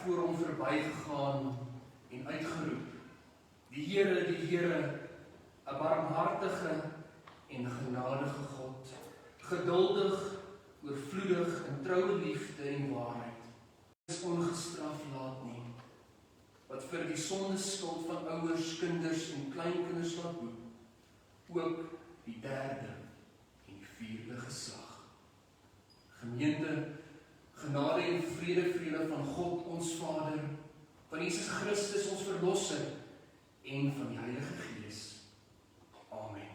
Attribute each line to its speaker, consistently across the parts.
Speaker 1: voor hom verbygegaan en uitgeroep: Die Here, 'n barmhartige en genadige God, geduldig, oorvloedig in troue liefde en waarheid, is ongestraf laat nie, wat vir die sondeskuld van ouers, kinders en kleinkinders laat boet, ook die derde en die vierde geslag. Gemeente, genade en vrede vir julle van God ons Vader, van Jesus Christus ons Verlosser en van die Heilige Gees. Amen.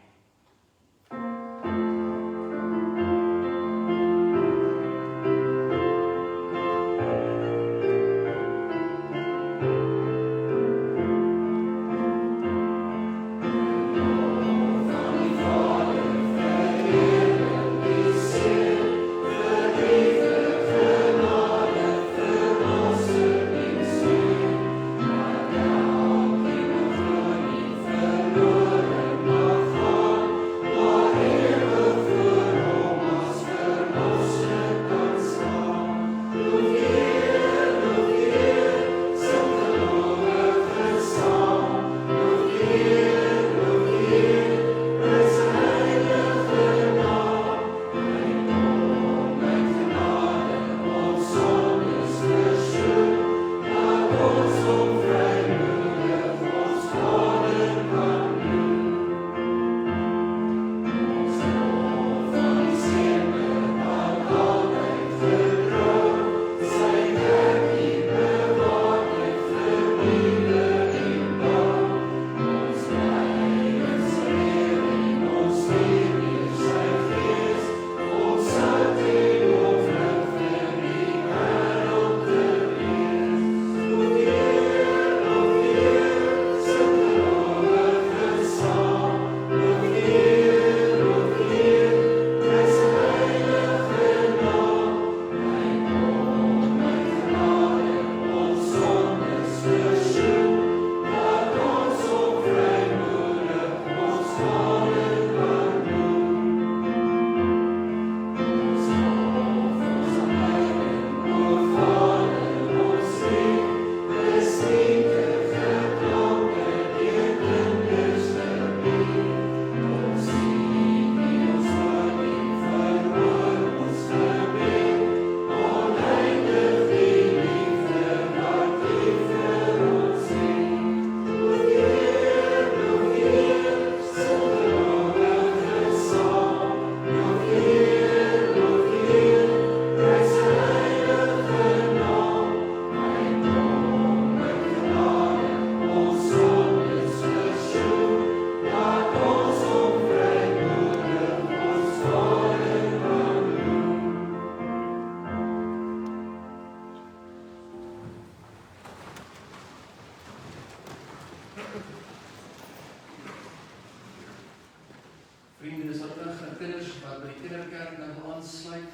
Speaker 1: Vriende, dis wat kinders wat by die kinderkerk nou aansluit.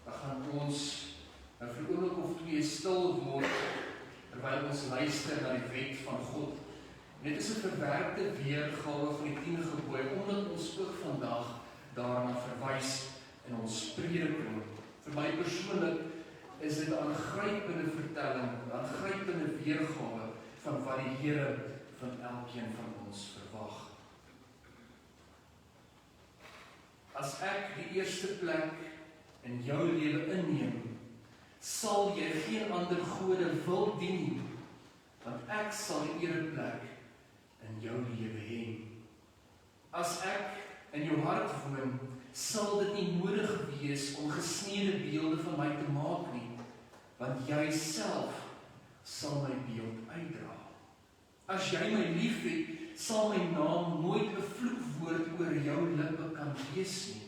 Speaker 1: Dan gaan ons vir 'n oomblik of twee stil word terwyl ons luister na die wet van God. Dit is 'n verwerkte weergawe van die 10 gebooie, omdat ons ook vandag daarna verwys in ons prediking. Vir my persoonlik is dit 'n aangrypende vertelling, 'n aangrypende weergawe van wat die Here van elkeen van ons verwag. As ek die eerste plek in jou lewe inneem, sal jy geen ander gode wil dien nie, want ek sal die ereplek in jou lewe hê. As ek in jou hart woon, sal dit nie nodig wees om gesneede beelde van my te maak nie, want jy self sal my beeld uitdra. As jy my liefhet, sal my naam nooit 'n vloekwoord oor jou lippe kan wees nie,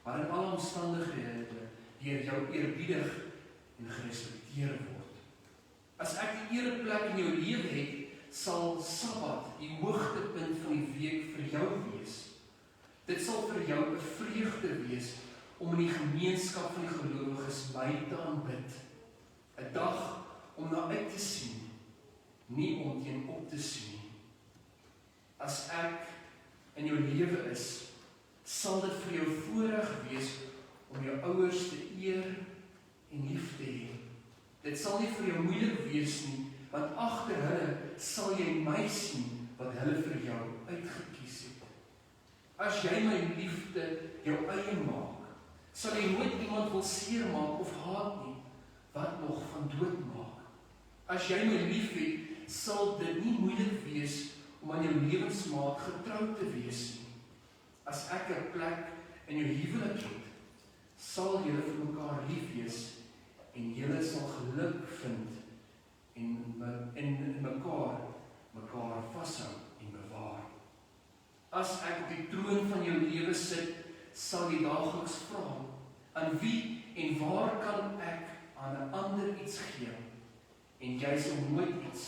Speaker 1: maar in alle omstandighede deur jou eerbiedig en gerespekteer word. As ek die ereplek in jou lewe het, sal Sabbat die hoogtepunt van die week vir jou wees. Dit sal vir jou 'n vreugde wees om in die gemeenskap van die gelowiges by te aanbid. 'n Dag om na uit te sien, nie om teen op te sien nie. As ek in jou lewe is, sal dit vir jou voorreg wees om jou ouers te eer en lief te hê. Dit sal nie vir jou moeilik wees nie, want agter hulle sal jy my sien wat hulle vir jou uitgekies het. As jy my liefde jou eie maak, sal jy nooit iemand wil seermaak of haat nie, wat nog van dood maak. As jy my lief het, sal dit nie moeilik wees om aan jou lewensmaat getrou te wees nie. As ek 'n plek in jou huwelik het, sal julle vir mekaar lief wees en julle sal geluk vind en mekaar vashou en bewaar. As ek op die troon van jou lewe sit, sal jy daagliks vra, aan wie en waar kan ek aan 'n ander iets gee? En jy sal nooit iets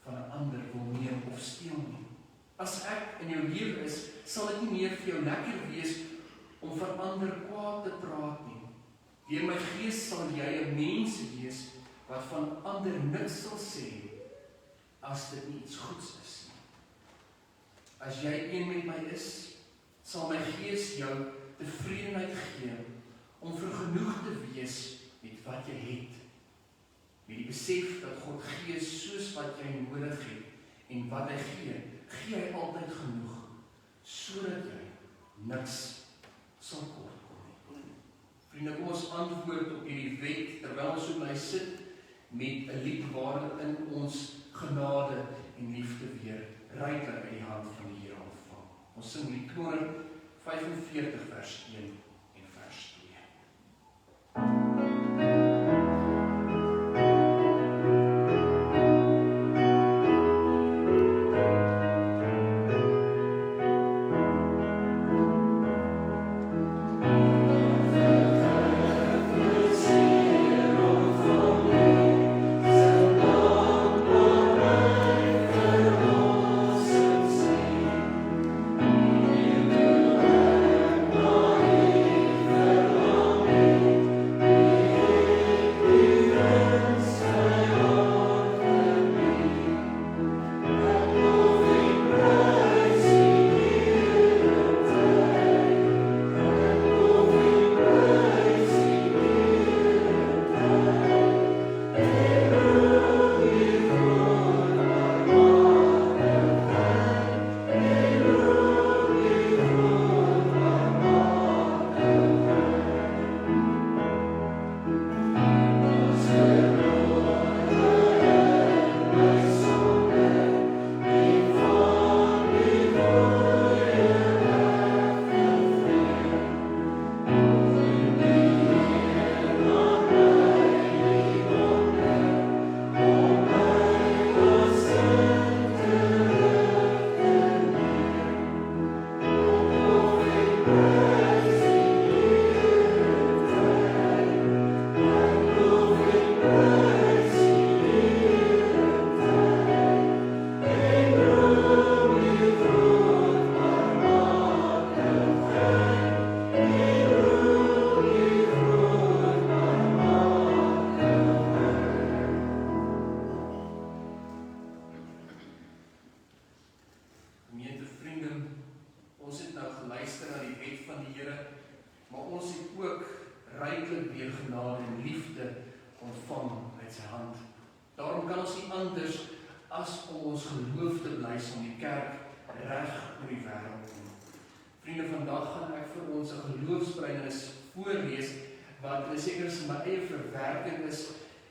Speaker 1: van 'n ander wil neem of steel nie. As ek in jou lewe is, sal dit nie meer vir jou lekker wees om van ander kwaad te praat nie. Deur my gees sal jy 'n mens wees wat van ander niks sal sê as dit nie iets goeds is nie. As jy een met my is, sal my gees jou tevredenheid gee om vergenoeg te wees met wat jy het. Met die besef dat God gee soos wat jy nodig het en wat hy gee hy altyd genoeg, sodat jy niks sal kort kom nie. Vriende, kom ons antwoord op hierdie wet, terwyl ons so bly sit met 'n lied waarin ons genade en liefde weer ryklik uit die hand van die Here ontvang. Ons sing lied 245 vers 1 en vers 2.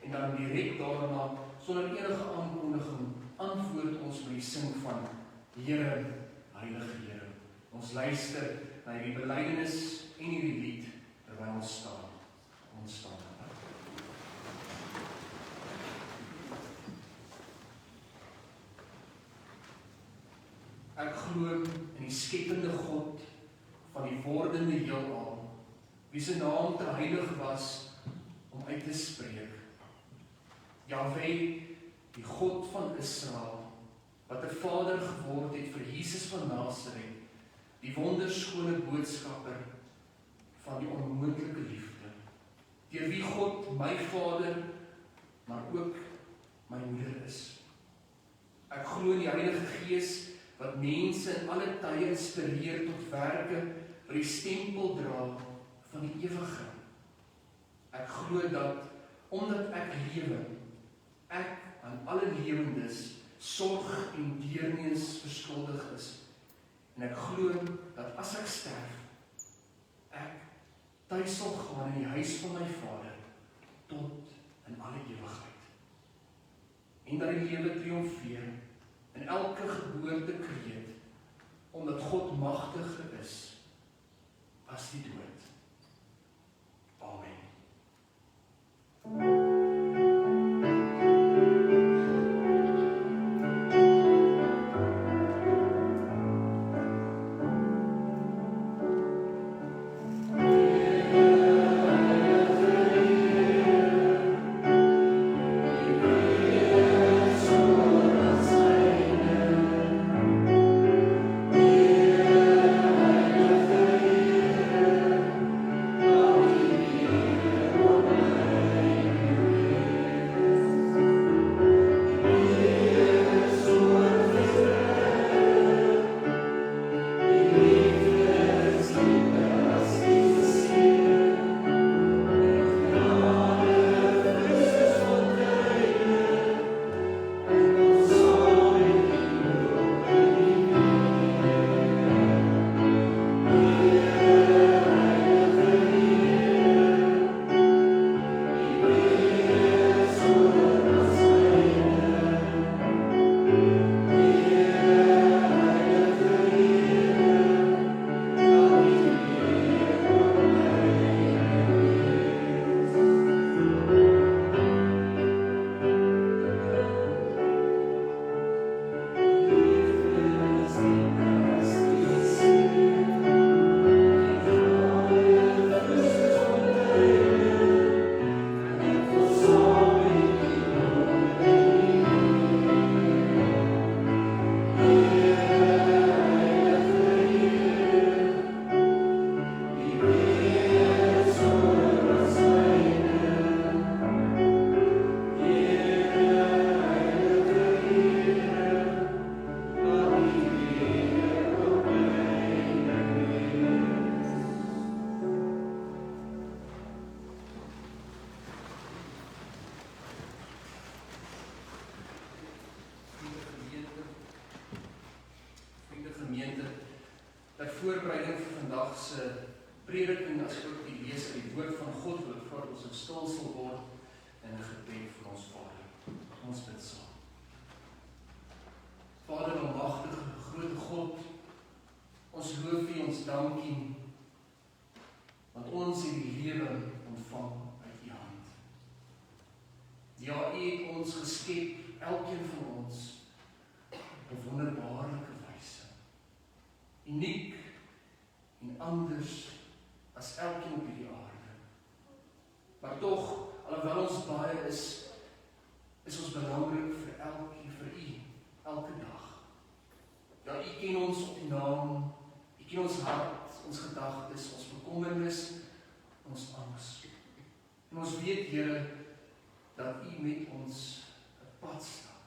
Speaker 1: En dan direk daarna, sonder enige aankondiging, antwoord ons met die sing van Here, Heilige Here. Ons luister na die belydenis en hierdie lied terwyl ons staan. Ons staan. Ek glo in die skepende God van die wordende heelal, wie se naam te heilig was om uit te spreek. Jahwe, die God van Israel, wat 'n vader geword het vir Jesus van Nasaret, die wonderskone boodskapper van die onmoontlike liefde, deur wie God my Vader, maar ook my moeder is. Ek glo in die Heilige Gees wat mense in alle tye inspireer tot werke wat die stempel dra van die ewige. Ek glo dat omdat ek lewe, ek aan alle lewendes sorg en deernis verskuldig is. En ek glo dat as ek sterf, ek tuis sal gaan in die huis van my Vader tot in alle ewigheid. En dat die lewe triomfeer in elke geboorte kreet, omdat God magtiger is as die dood. Amen. Voorbereiding vir vandag se prediking as ook die lees uit die woord van God wil vir ons in stil sal word en 'n gebed vir ons Vader. Ons bid saam. Vader almagtige, groot God, ons loof U, ons dank U, want ons het die lewe ontvang uit U hand. Ja, U het ons geskep, elkeen van ons, op wonderbaarlike wyse. Uniek en anders as elkeen op hierdie aarde. Maar tog, alhoewel ons baie is ons belangrik vir elkeen, vir U, elke dag. Ja, U ken ons op die naam, U ken ons hart, ons gedagtes, ons bekommernis, ons angs. En ons weet, Here, dat U met ons 'n pad stap.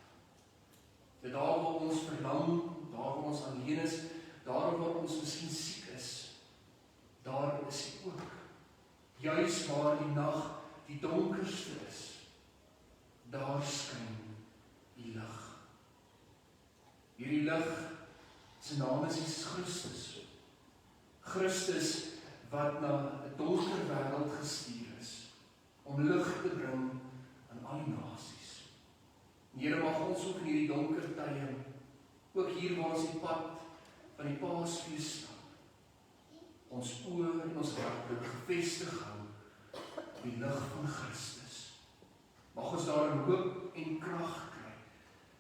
Speaker 1: Dat daar waar ons verlang, daar waar ons alleen is, daar waar ons miskien siek is, daar is U ook. Juis waar die nag die donkerste is, daar skyn U lig. Hierdie lig, sy naam is Jesus Christus. Christus wat na 'n donker wêreld gestuur is, om lig te bring aan al die nasies. Here, mag ons ook in hierdie donker tye, ook hier waar ons die pad van die Paasfees stap, ons oë en ons harte gefestig hou op die lig van Christus. Mag ons daarin hoop en krag kry.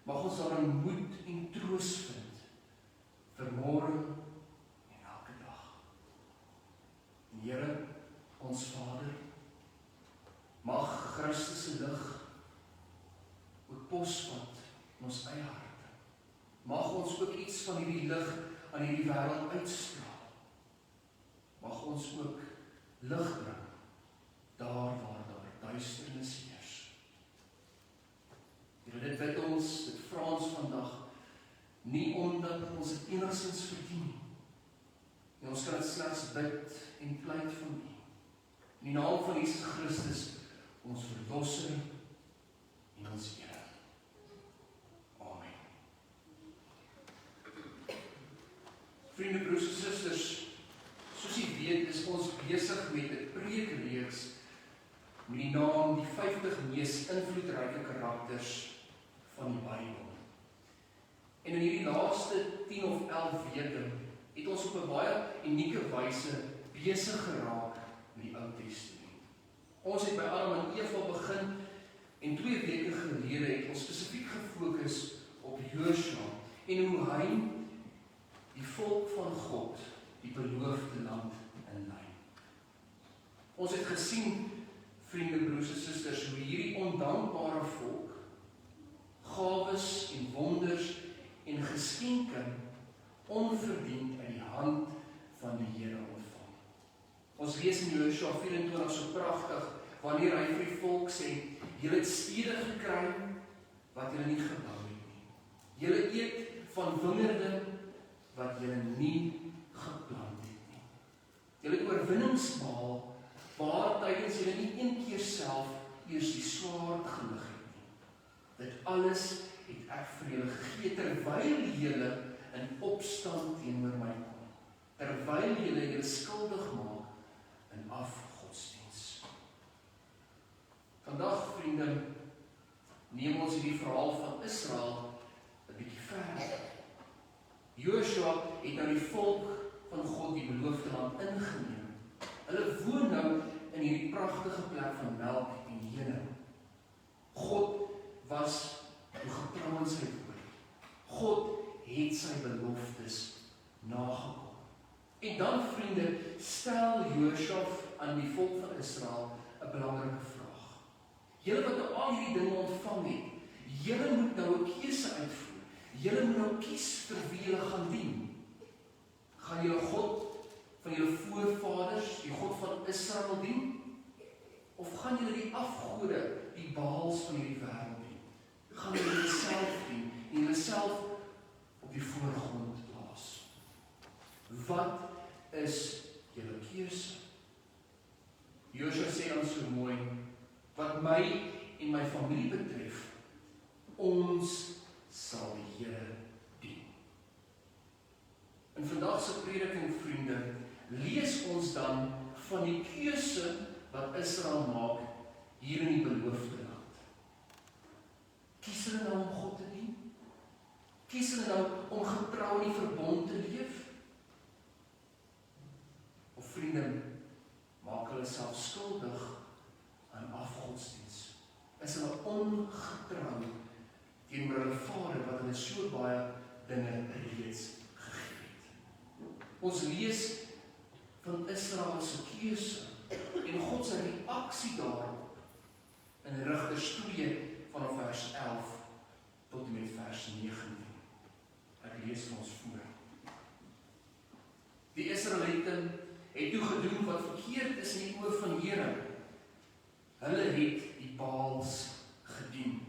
Speaker 1: Mag ons daarin moed en troos vind vir môre en elke dag. En Here, ons Vader, mag Christus se lig ook posvat in ons eie harte. Mag ons ook iets van hierdie lig aan hierdie wêreld uitstraal. Mag ons ook lig bring daar waar daar duisternis heers. Here, dit bid ons, dit vra ons vandag, nie omdat ons dit enigstens verdien nie. En ons kan dit slegs bid en pleit van U. In die naam van Jesus Christus, ons Verlosser en ons Here. Amen. Vriende, broers en susters, soos jy weet, is ons besig met 'n preekreeks met die naam die 50 mees invloedryke karakters van die Bybel. En in hierdie laaste 10 of 11 weke het ons op 'n baie unieke wyse besig geraak met die Ou Testament. Ons het by Adam en Eva begin en 2 weke gelede het ons spesifiek gefokus op Josua en hoe hy die volk van God die beloofde land inlei. Ons het gesien, vriende, broers en susters, hoe hierdie ondankbare volk gawes en wonders en geskenke onverdiend uit die hand van die Here ontvang. Ons lees in Josua 24 so pragtig, wanneer hy vir die volk sê, julle het stede gekry wat julle nie gebou het nie. Julle eet van wingerde wat julle nie geplant het nie. Julle het oorwinnings behaal waar tydens julle nie een keer self eers die swaard gelig het nie. Dit alles het ek vir julle gegee terwyl julle in opstand teenoor my kom. Terwyl julle skuldig maak in afgodsdiens. Vandag, vriende, neem ons hierdie verhaal van Israel 'n bietjie verder. Josua het nou die volk van God die beloofde land ingeneem. Hulle woon nou in hierdie pragtige plek van melk en honing. God was getrou aan sy woord. God het sy beloftes nagekom. En dan, vriende, stel Josua aan die volk van Israel 'n belangrike vraag. Julle wat nou al hierdie dinge ontvang het, julle moet nou 'n keuse uitvoer. Julle moet nou kies vir wie julle gaan dien. Gaan julle God van julle voorvaders, die God van Israel dien? Of gaan julle die afgode, die Baals van hierdie wêreld dien? Gaan julle jouself dien en jouself op die voorgrond plaas? Wat is julle keuse? Josua sê dan so mooi, wat my en my familie betref, ons sal die Here dien. In vandag se prediking, vriende, lees ons dan van die keuse wat Israel maak hier in die beloofde land. Kies hulle nou om God te dien? Kies hulle nou om getrou in die verbond te leef? Of, vriende, maak hulle self skuldig aan afgodsdiens? Is hulle ongetrou teenoor hulle Vader wat hulle so baie dinge reeds gegee het? Ons lees van Israel se keuse en God se reaksie daarop in Rigters 2 vanaf vers 11 tot en met vers 19. Ek lees vir ons voor. Die Israeliete het toe gedoen wat verkeerd is in die oë van die Here. Hulle het die Baals gedien.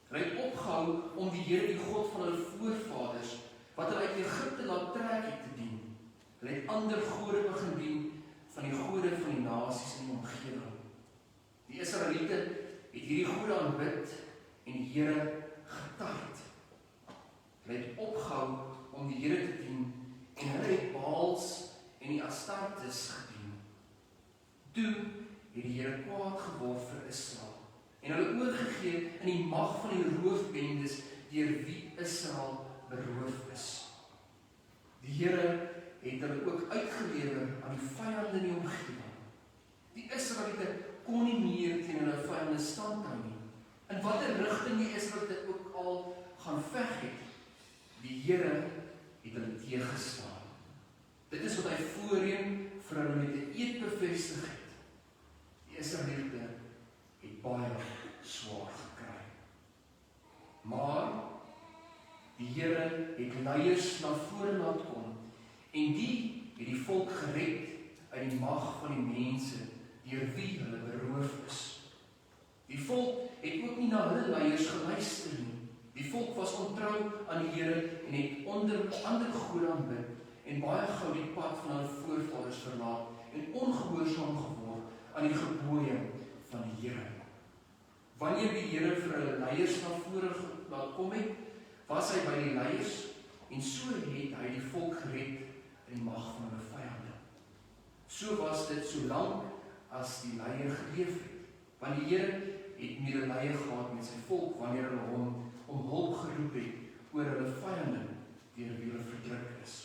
Speaker 1: Hulle het opgehou om die Here, die God van hulle voorvaders, wat hulle uit Egipte laat trek het, te dien. Hulle het ander gode begin dien van die gode van die nasies in die omgewing. Die Israeliete het hierdie gode aanbid en die Here getart. Hulle het opgehou om die Here te dien en hulle het Baals en die Astartes gedien. Toe het die Here kwaad geword vir Israel en hulle oorgegee in die mag van die roofbendes deur wie Israel beroof is. Die Here het hulle ook uitgelewer aan die vyande in die omgewing. Die Israeliete kon nie meer teen hulle vyande stand hou nie. In watter rigting die Israeliete ook al gaan veg het, die Here het hulle teëgestaan. Dit is wat hy voorheen vir hulle met 'n eed bevestig het. Die Israeliete het baie swaar gekry. Maar die Here het leiers na vore laat kom en die het die volk gered uit die mag van die mense deur wie hulle beroof is. Die volk het ook nie na hulle leiers geluister nie. Die volk was ontrou aan die Here en het onder ander gode aanbid en baie gou die pad van hulle voorvaders verlaat en ongehoorsaam geword aan die gebooie van die Here. Wanneer die Here vir hulle leiers na vore laat kom het, was hy by die leiers en so het hy die volk gered in die mag van hulle vyande. So was dit solank as die leier geleef het. Want die Here het medelee gehad met sy volk wanneer hulle hom om hulp geroep het oor hulle vyande deur wie hulle verdruk is.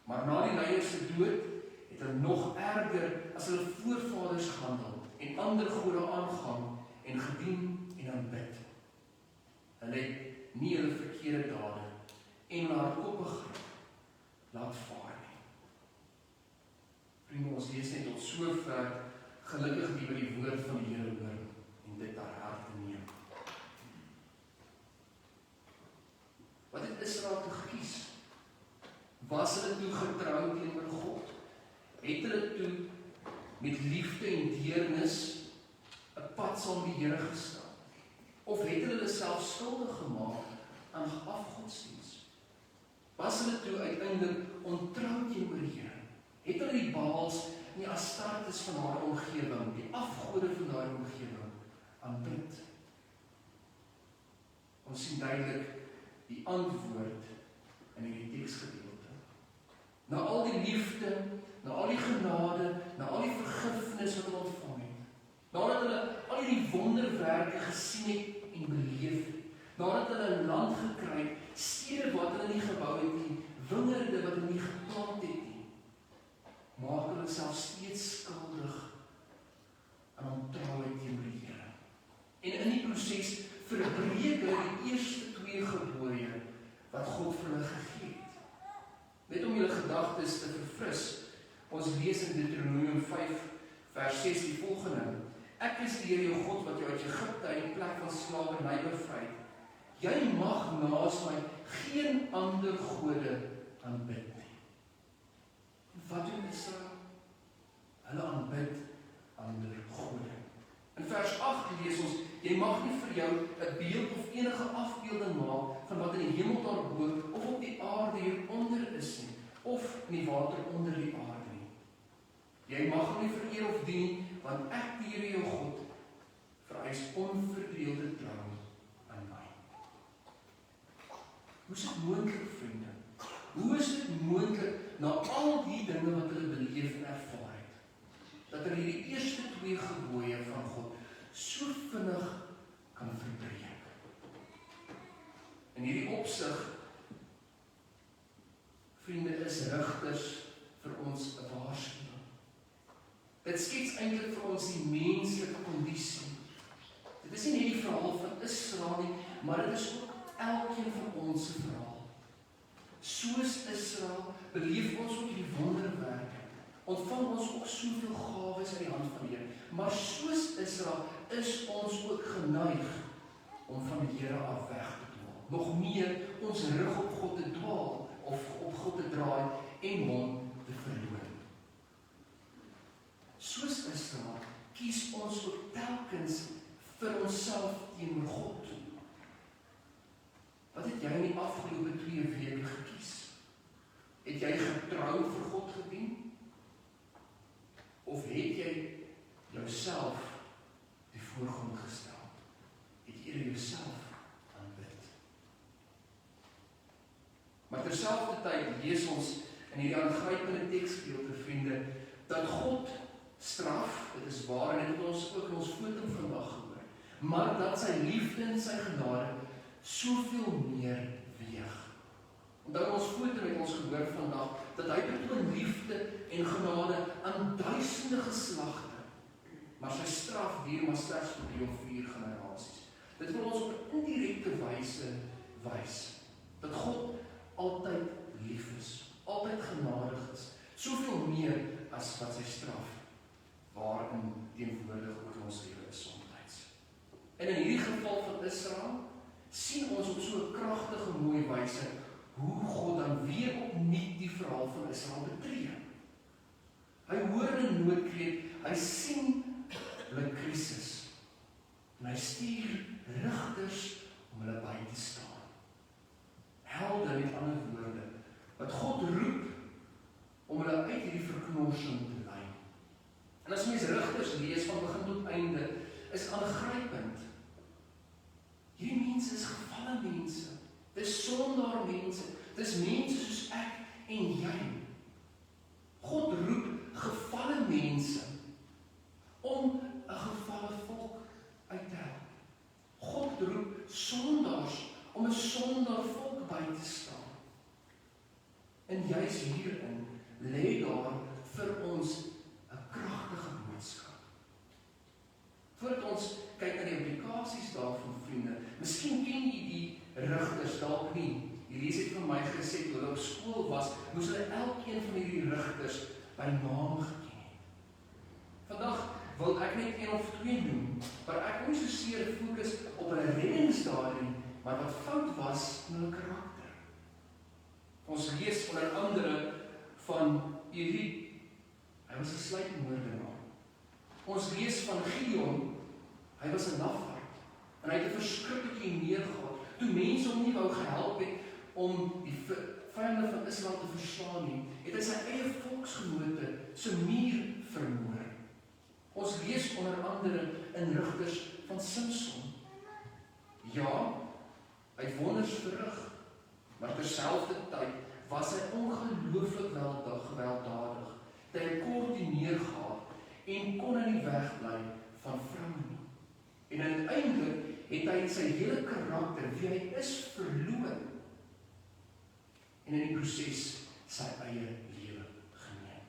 Speaker 1: Maar na die leier se dood het hulle nog erger as hulle voorvaders gehandel en ander gode aangang en gedien en aanbid. Hulle het nie hulle verkeerde dade en hardkoppigheid laat vaar nie. Vriende, ons lees net tot sover, gelukkig die by die woord van die Here hoor en dit ter harte neem. Wat het Israel toe gekies? Was hulle toe getrou teenoor God? Het hulle toe met liefde en deernis 'n pad saam die Here gestap? Of het hulle self skuldig gemaak aan afgodsdiens? Was hulle toe uiteindelik ontrou teenoor die Here? Het hulle die Baals en die Astartes van haar omgewing, die afgode van haar omgewing, aanbid? Ons sien duidelik die antwoord in hierdie teksgedeelte. Na al die liefde, na al die genade, na al die vergifnis wat hulle ontvang het, nadat hulle al die wonderwerke gesien het en beleef het, nadat hulle 'n land gekry het, stede wat hulle nie gebou het nie, wingerde wat hulle nie geplant het nie, maak hulle self steeds skuldig aan ontrouheid teenoor die Here. En in die proses verbreek hulle die eerste 2 gebooie wat God vir hulle gegee het. Net om julle gedagtes te verfris, ons lees in Deuteronomium 5 vers 6 die volgende: Ek is die Here jou God wat jou uit Egipte uit die plek van slawerny bevry het. Jy mag naas my geen ander gode aanbid nie. Wat doen Israel? Hulle aanbid ander gode. In vers 8 lees ons: Jy mag nie vir jou 'n beeld of enige afbeelding maak van wat in die hemel daarbo of op die aarde hieronder is nie, of in die water onder die aarde nie. Jy mag hom nie vereer of dien, want ek, die Here jou God, vereis onverdeelde trou aan my. Hoe is dit moontlik, vriende? Hoe is dit moontlik na al die dinge wat hulle beleef en ervaar het, dat hulle die eerste 2 gebooie van God so vinnig kan verbreek? In hierdie opsig, vriende, is Rigters vir ons 'n waarskuwing. Dit skets eintlik vir ons die menslike kondisie. Dit is nie net die verhaal van Israel nie, maar dit is ook elkeen van ons se verhaal. Soos Israel beleef ons ook die wonderwerke, ontvang ons ook soveel gawes uit die hand van die Here, maar soos Israel is ons ook geneig om van die Here af weg te dwaal. Nog meer ons rug op God te dwaal of op God te draai en hom te verloor. Soos Israel kies ons ook telkens vir onsself teenoor God. Wat het jy in die afgelope 2 weke gekies? Het jy getrou vir God gedien? Of het jy jouself die voorgrond gestel? Het jy jouself aanbid? Maar terselfdertyd lees ons in hierdie aangrypende teksgedeelte, vriende, dat God straf, dit is waar, en dit het ons ook in ons foto vandag gehoor, maar dat sy liefde en sy genade soveel meer weeg. Onthou ons foto het ons gehoor vandag, dat hy betoon liefde en genade aan duisende geslagte, maar sy straf duur maar slegs vir 3 of 4 generasies. Dit wil ons op 'n indirekte wyse wys, dat God altyd lief is, altyd genadig is, soveel meer as wat sy straf waarin teenwoordig ook in ons lewe is soms. En in hierdie geval van Israel sien ons op so 'n kragtige mooi wyse hoe God dan weer opnuut die verhaal van Israel betree. Hy hoor 'n noodkreet, hy sien hulle krisis en hy stuur rigters om hulle by te staan. Helde, met ander woorde, wat God roep om hulle uit hierdie verknorsing te lei. En as mens Rigters lees van begin tot einde, is aangrypend mense is gevalle mense. Dis sondaar mense. Dis mense soos ek en jy. God roep gevalle mense om 'n gevalle volk uit te help. God roep sondaars om 'n sondaar volk by te staan. En juis hierin lê daar vir ons 'n kragtige boodskap. Voordat ons kyk na die implikasies daarvan, vriende, miskien ken jy die rigters dalk nie. Die lees het vir my gesê, toe hulle op skool was, moes hulle elkeen van hierdie rigters by naam geken het. Vandag wil ek net 1 of 2 noem, maar ek wil nie soseer fokus op hulle reddingsdade nie, maar wat fout was in hulle karakter. Ons lees onder andere van Eli. Hy was 'n sluipmoordenaar. Ons lees van Gideon. Hy was 'n lafaard en hy het 'n verskriklike neer gehad. Toe mense hom nie wou gehelp het om die vyande van Israel te verslaan nie, het hy sy eie volksgenote se muur vermoor. Ons lees onder andere in Rigters van Samson. Ja, hy het wonders verrig, maar terselfdertyd was hy ongelooflik gewelddadig. Dat hy koördineer gehad en kon in die weg bly van vroue nie. En uiteindelik het hy sy hele karakter, wie hy is, verloor. En in die proses sy eie lewe geneem.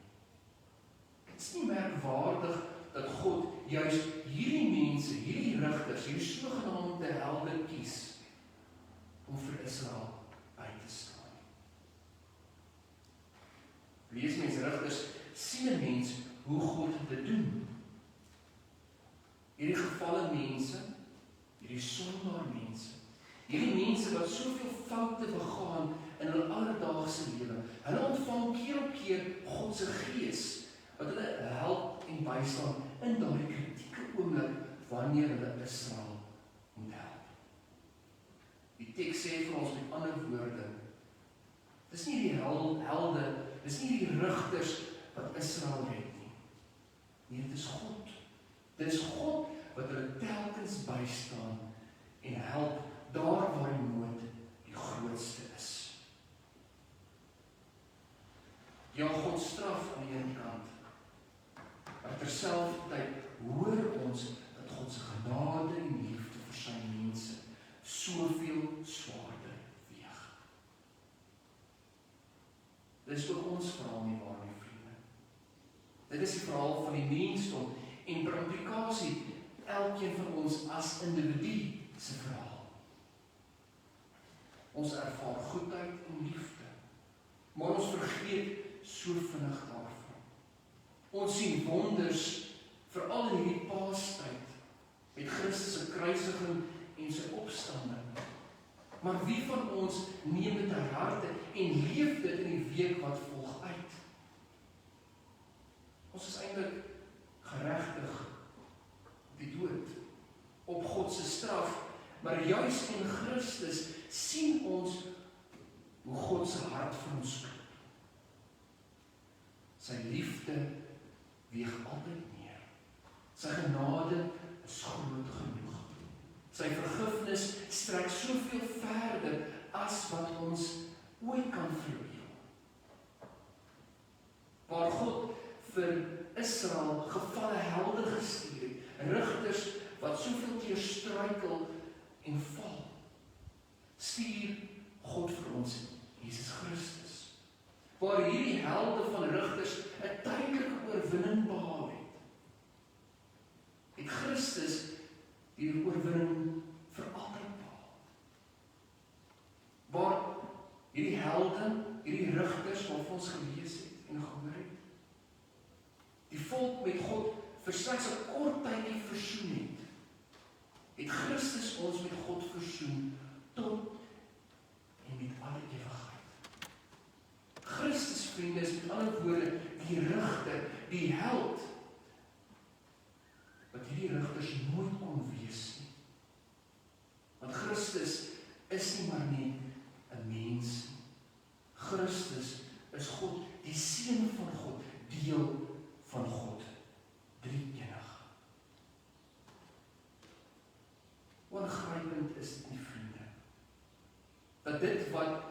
Speaker 1: Dit is nie merkwaardig dat God juis hierdie mense, hierdie rigters, hierdie sogenaamde helde kies om vir Israel by te staan. Lees mens Rigters, sien 'n mens hoe God dit doen. Hierdie gevalle mense, hierdie sondaar mense, hierdie mense wat soveel foute begaan in hulle alledaagse lewe, hulle ontvang keer op keer God se gees, wat hulle help en bystaan in daardie kritieke oomblik wanneer hulle Israel moet help. Die teks sê vir ons met ander woorde, dis nie die helde, dis nie die rigters wat Israel red nie. Nee, dit is God. Dit is God wat hulle telkens bystaan en help daar waar die nood die grootste is. Ja, God straf aan die een kant, maar terselfdertyd hoor ons dat God se genade en liefde vir sy mense soveel swaarder weeg. Dit is ook ons verhaal nie waar nie, vriende. Dit is die verhaal van die mensdom en per implikasie elkeen van ons as individu se verhaal. Ons ervaar goedheid en liefde, maar ons vergeet so vinnig daarvan. Ons sien wonders, veral in hierdie Paastyd, met Christus se kruisiging en sy opstanding. Maar wie van ons neem dit ter harte en leef dit in die week wat volg uit? Ons is eintlik geregtig op die dood, op God se straf, maar juis in Christus sien ons hoe God se hart vir ons klop. Sy liefde weeg altyd meer. Sy genade is groot genoeg. Sy vergifnis strek soveel verder as wat ons ooit kan verbeel. Waar God vir Israel gevalle helde gestuur het, rigters wat soveel keer struikel en val, stuur God vir ons Jesus Christus. Waar hierdie helde van rigters 'n tydelike oorwinning behaal het, het Christus die oorwinning vir altyd behaal. Waar hierdie helde, hierdie rigters wat ons gelees het en gehoor het, die volk met God vir slegs 'n kort tydjie versoen het, het Christus ons met God versoen tot en met alle ewigheid. Christus, vriende, is met ander woorde die rigter, die held, wat hierdie rigters nooit kon wees nie. Want Christus is nie maar net 'n mens nie. Christus is God, die Seun van God, deel van God, drie-enig. Ongrypend is dit nie, vriende. dat dit wat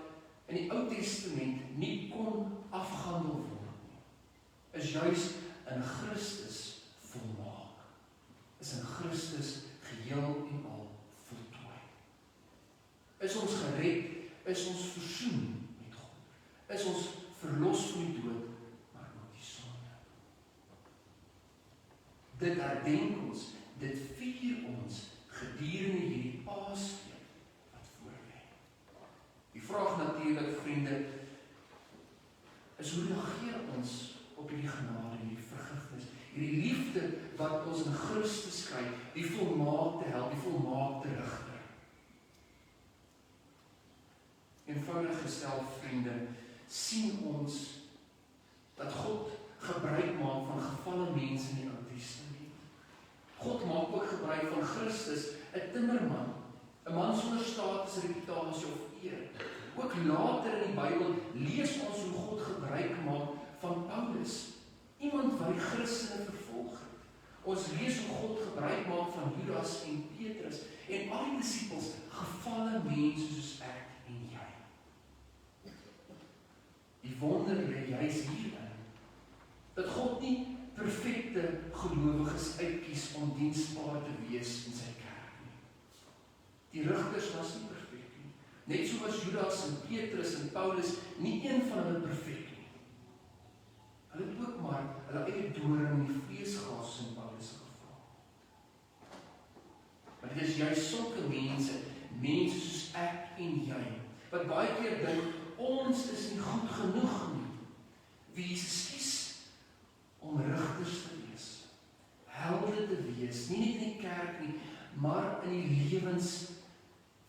Speaker 1: in die Ou Testament nie kon afgehandel word nie, is juis in Christus volmaak. Is in Christus geheel en al voltooi. Is ons gered, is ons versoen met God, is ons verlos van die dood, maar ook die sonde. Dit herdenk ons, dit vier ons gedurende hierdie Paasfees wat voorlê. Die vraag natuurlik, vriende, is hoe reageer ons op hierdie genade, hierdie vergifnis, hierdie liefde wat ons in Christus kry, die volmaakte held, die volmaakte rigter. Eenvoudig gestel, vriende, sien ons dat God gebruik maak van gevalle mense in die Ou Testament. God maak ook gebruik van Christus, 'n timmerman, 'n man sonder status, reputasie of eer. Ook later in die Bybel lees ons hoe God gebruik maak van Paulus, iemand wat die Christene vervolg het. Ons lees hoe God gebruik maak van Judas en Petrus en al die disippels, gevalle mense soos ek en jy. Die wonder lê juis hierin, dat God nie perfekte gelowiges uitkies om diensbaar te wees in sy kerk nie. Die rigters was nie perfek nie. Net so was Judas en Petrus en Paulus nie een van hulle perfek nie. Hulle het ook maar hulle eie doring in die vlees gehad in Paulus se geval. Maar dit is juist sulke mense soos ek en jy, wat baie keer dink, ons is nie goed genoeg nie, wie Jesus kies om rigters te wees, helde te wees, nie net in die kerk nie, maar in die lewens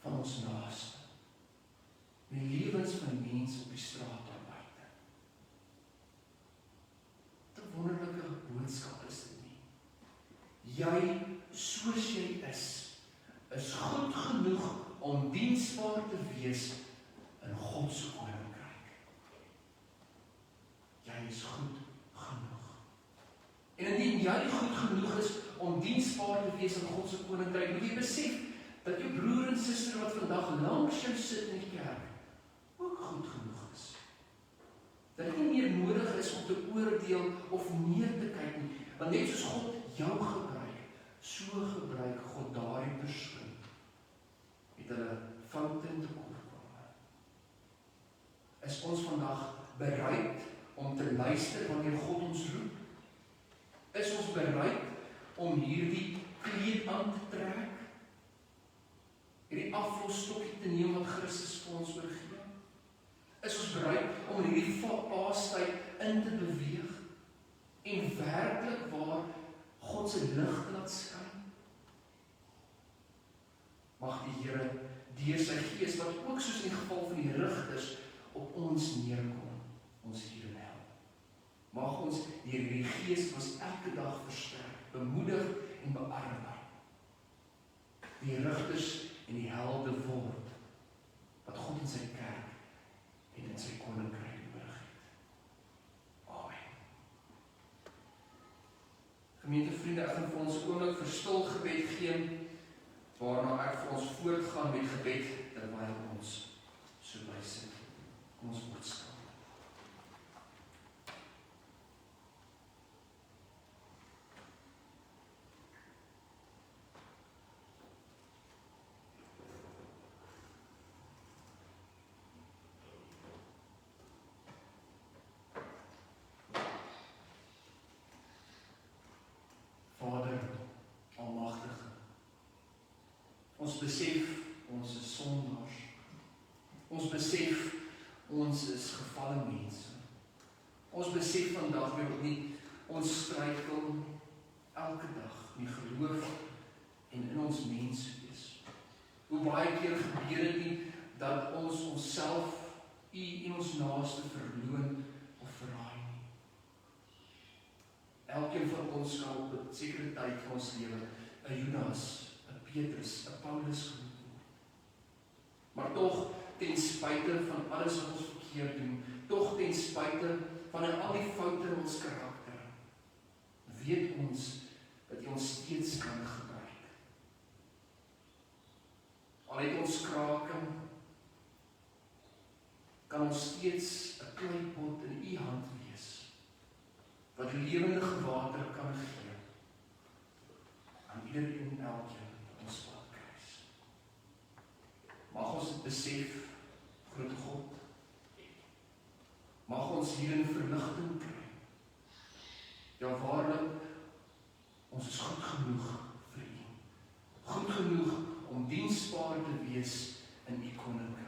Speaker 1: van ons naaste, in die lewens van die mense op die straat daar buite. Wat 'n wonderlike boodskap is dit nie. Jy, soos jy is goed genoeg om diensbaar te wees in God se koninkryk. Jy is goed genoeg. En indien jy goed genoeg is om diensbaar te wees in God se koninkryk, moet jy besef dat jou broer en suster wat vandag langs jou sit in die kerk ook goed genoeg is. Dat dit nie meer nodig is om te oordeel of neer te kyk nie, want net soos God jou gebruik, so gebruik God daardie persoon met hulle foute en tekortkominge. Is ons vandag bereid om te luister wanneer God ons roep? Is ons bereid om hierdie kleed aan te trek? Hierdie aflosstokkie te neem wat Christus vir ons oorgee? Is ons bereid om in hierdie Paastyd in te beweeg en werklik waar God se lig laat skyn? Mag die Here deur sy Gees, wat ook soos in die geval van die rigters op ons neerkom, ons hierin help. Mag ons deur die Gees ons elke dag versterk, bemoedig en beaardig. Die rigters en die helde word wat God in sy kerk en in sy koninkryk nodig het. Amen. Gemeentevriende, ek gaan vir ons 'n oomblik vir stil gebed gee, waarna ek vir ons voortgaan met gebed terwyl ons so bly sit. Kom ons word stil. Vader, Almagtige, ons besef ons is sondaars. Ons besef ons is gefalle mense. Ons besef vandag weer opnuut ons struikel elke dag in die geloof en in ons menswees. Hoe baie keer gebeur dit nie dat ons onsself, U en ons naaste verloon of verraai nie. Elkeen van ons kan op 'n sekere tyd van ons lewe 'n Judas, 'n Petrus, 'n Paulus genoem word. Maar tog, ten spyte van alles wat ons verkeerd doen, tog ten spyte van al die foute in ons karakter, weet ons dat U ons steeds kan gebruik. Al het ons krake, kan ons steeds 'n kleipot in u hand wees, wat lewendige water kan gee aan iedereen en elkeen op ons padkruis. Mag ons dit besef, groot God, mag ons hierin verligting kry. Ja, waarlik, ons is goed genoeg vir u. Goed genoeg om diensbaar te wees in u koninkryk.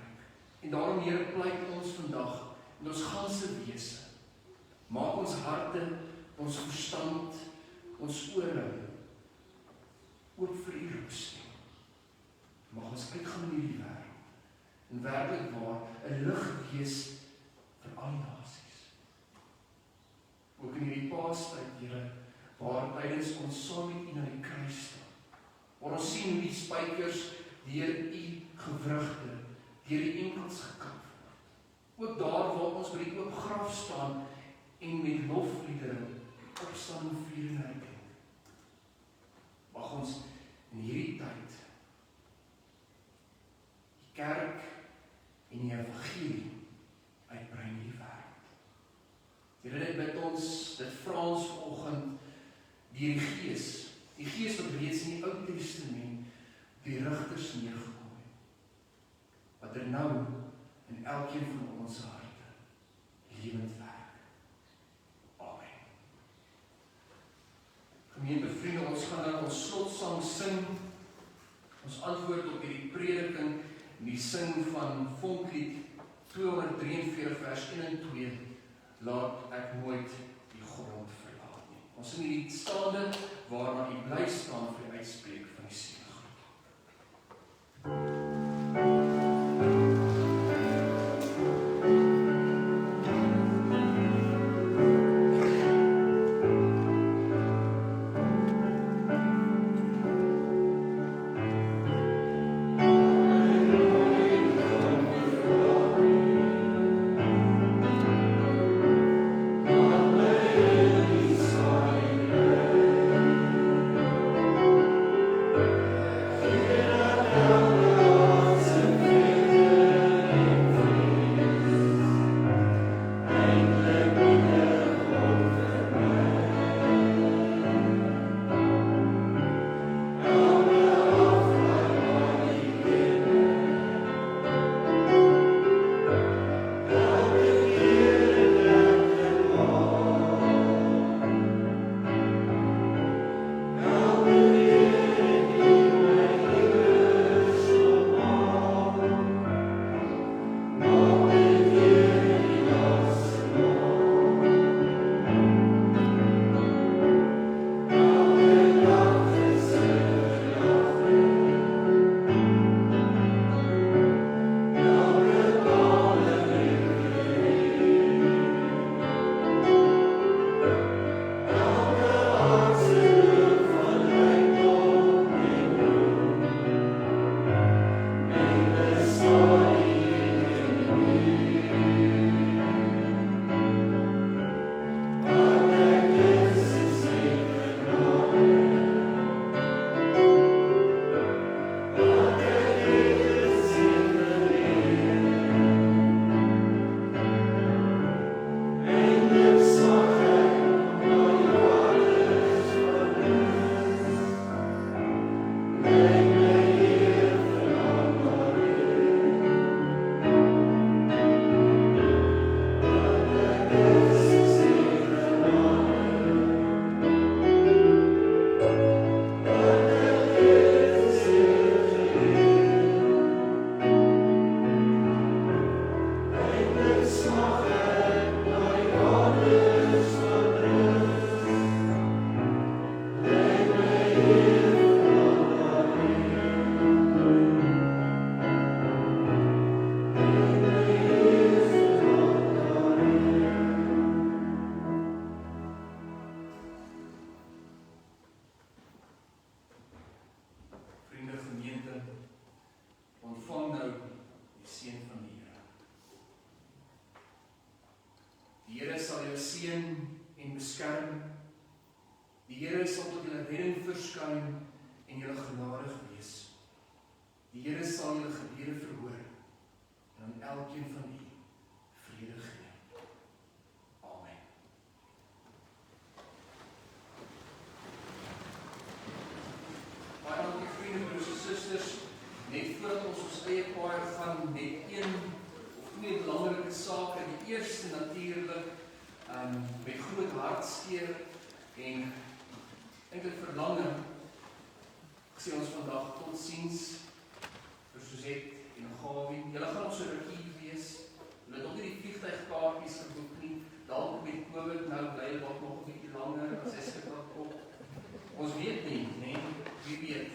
Speaker 1: En daarom, Here, pleit ons vandag in ons ganse wese. Maak ons harte, ons verstand, ons ore oop vir u roepstem. Mag ons uitgaan in hierdie wêreld en werklik waar 'n lig wees vir al die nasies. Ook in hierdie Paastyd, Here, waar tydens ons saam met u na die kruis staan, waar ons sien hoe die spykers deur u gewrigte, deur die enkels gekap word. Ook daar waar ons by die oop graf staan en met lofliedere opstaan en vier en herdenk. Mag ons in hierdie tyd die kerk en die evangelie uitbrei in die wêreld. Here, dit bid ons, dit vra ons vanoggend deur die Gees wat reeds in die Ou Testament op die rigters neergekom het, wat nou in elkeen van ons harte lewend werk. Amen. Gemeente vriende, ons gaan nou ons slotsang sing, ons antwoord op hierdie prediking, en die sing van Vonklied 243 vers 1 en 2, laat ek nooit die grond verlaat nie. Ons sing hierdie staande, waarna u bly staan vir die uitspreek van die seëngroet. Die Here sal tot julle redding verskyn en julle genadig wees. Die Here sal julle gebede verhoor en aan elkeen van u paar gaan net een of twee belangrike sake. Die eerste natuurlik met groot hartseer en eintlik verlanging sê ons vandag totsiens vir Suzette en Gawie. Julle gaan ons so rukkie wees. Hulle het nog nie die vliegtuigkaartjies geboek nie. Dalk met COVID nou bly hulle dalk nog 'n bietjie langer as 6 dae op. Ons weet nie, nee, wie weet.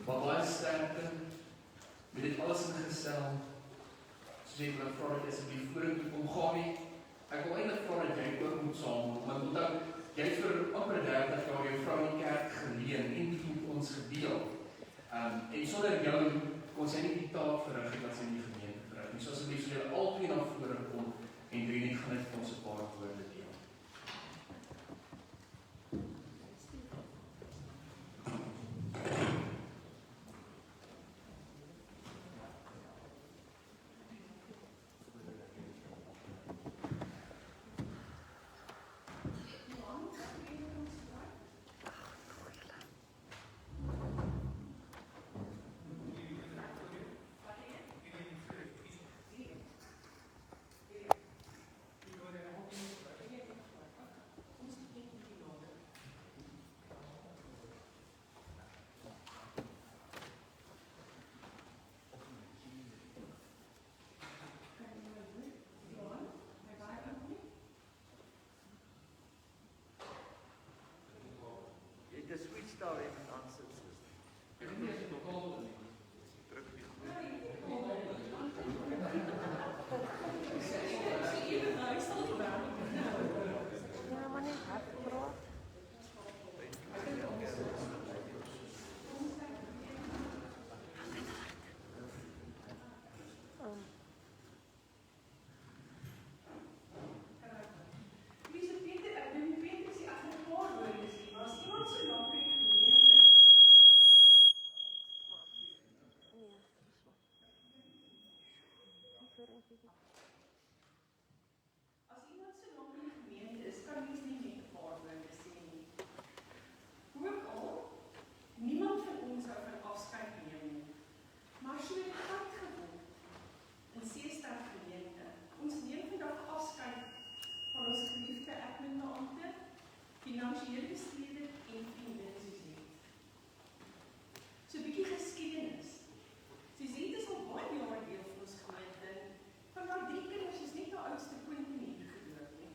Speaker 1: Maar baie sterkte met dit alles ingestel. Suzette, wil ek vra dat jy asseblief vorentoe kom, Gawie. Ek wil eintlik vra dat jy ook moet saamkom, want onthou, jy het vir amper 30 jaar jou vrou in die kerk geleen en dit met ons gedeel. En sonder jou kon sy nie die taak verrig het wat sy in die gemeente verrig nie. So asseblief sal julle albei na vore kom en Drie gaan net vir ons 'n paar woorde deel.
Speaker 2: The switch daar even aansit.
Speaker 1: Ek weet nie as dit bepaal nie.
Speaker 2: Druk die
Speaker 3: Ja, maar net hard praat.
Speaker 4: As iemand so lank in die gemeente is, kan mens nie net 'n paar woorde sê nie. Ook al, niemand van ons sou van afskeid neem nie. Maar as jy het tyd geword in Seestad gemeente, ons neem vandag afskeid van ons geliefde adminbeampte, finansiële bestuurder en vriendin Suzette. So 'n bietjie geskiedenis. Suzette is al baie jare deel van ons gemeente. Van haar 3 kinders is net haar oudste Quentin hier gedoop nie.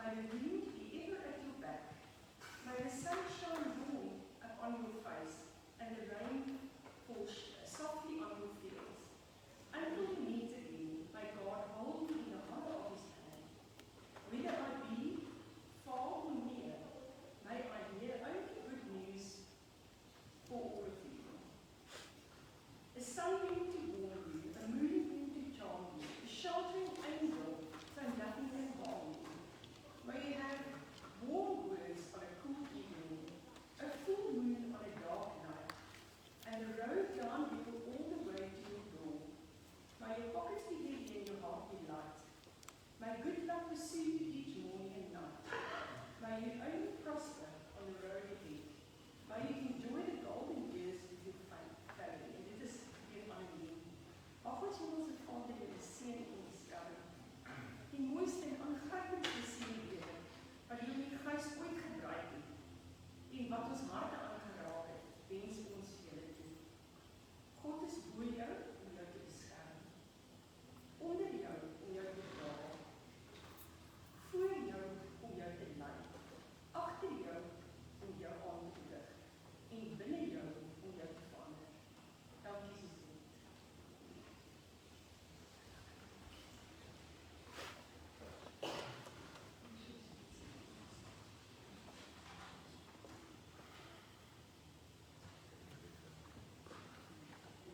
Speaker 4: May the wind be ever at your back. May the sun shine warm upon your face, and the rain fall softly on your fields. Until we meet again, may God hold you in the hollow of his hand. Whether I be far or near, may I hear only good news for all of you. A sunbeam to warm you, a moonbeam to charm you, a sheltering angel so nothing can harm you. May you have warm words on a cool evening, a full moon on a dark night, and a road down hill all the way to your door. May your pockets be heavy and your heart be light. May good luck pursue you each morning and night. May you only